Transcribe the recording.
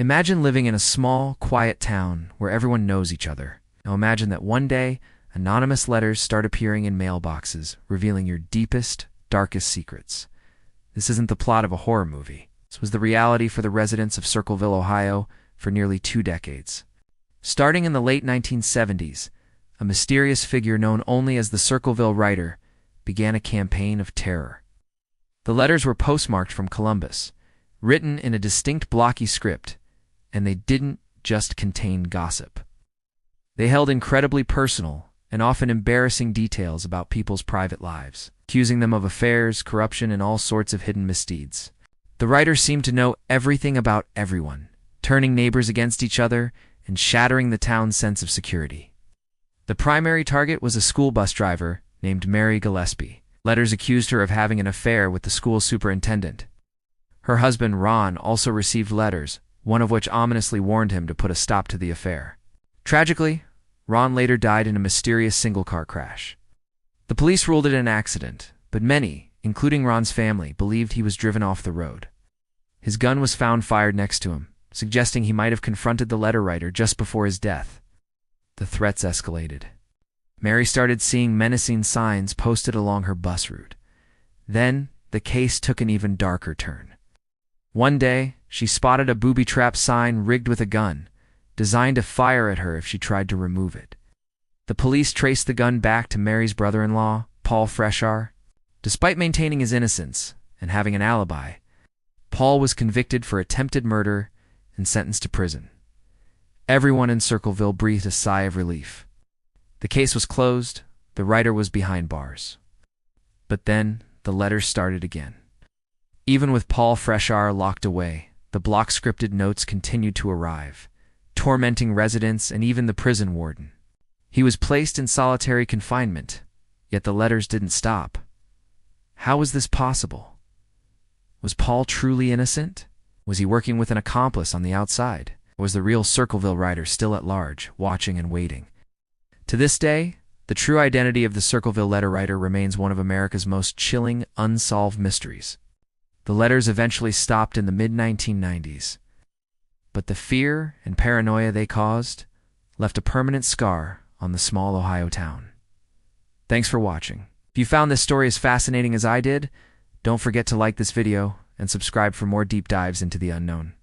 Imagine living in a small, quiet town where everyone knows each other. Now imagine that one day, anonymous letters start appearing in mailboxes, revealing your deepest, darkest secrets. This isn't the plot of a horror movie. This was the reality for the residents of Circleville, Ohio, for nearly 2 decades. Starting in the late 1970s, a mysterious figure known only as the Circleville writer began a campaign of terror. The letters were postmarked from Columbus, written in a distinct blocky script, and they didn't just contain gossip. They held incredibly personal and often embarrassing details about people's private lives, accusing them of affairs, corruption, and all sorts of hidden misdeeds. The writer seemed to know everything about everyone, turning neighbors against each other and shattering the town's sense of security. The primary target was a school bus driver named Mary Gillespie. Letters accused her of having an affair with the school superintendent. Her husband, Ron, also received letters, one of which ominously warned him to put a stop to the affair. Tragically, Ron later died in a mysterious single-car crash. The police ruled it an accident, but many, including Ron's family, believed he was driven off the road. His gun was found fired next to him, suggesting he might have confronted the letter writer just before his death. The threats escalated. Mary started seeing menacing signs posted along her bus route. Then, the case took an even darker turn. One day, she spotted a booby-trap sign rigged with a gun, designed to fire at her if she tried to remove it. The police traced the gun back to Mary's brother-in-law, Paul Freshar. Despite maintaining his innocence and having an alibi, Paul was convicted for attempted murder and sentenced to prison. Everyone in Circleville breathed a sigh of relief. The case was closed, the writer was behind bars. But then, the letters started again. Even with Paul Freshar locked away, the block-scripted notes continued to arrive, tormenting residents and even the prison warden. He was placed in solitary confinement, yet the letters didn't stop. How was this possible? Was Paul truly innocent? Was he working with an accomplice on the outside? Or was the real Circleville writer still at large, watching and waiting? To this day, the true identity of the Circleville letter writer remains one of America's most chilling, unsolved mysteries. The letters eventually stopped in the mid-1990s, but the fear and paranoia they caused left a permanent scar on the small Ohio town. Thanks for watching. If you found this story as fascinating as I did, don't forget to like this video and subscribe for more deep dives into the unknown.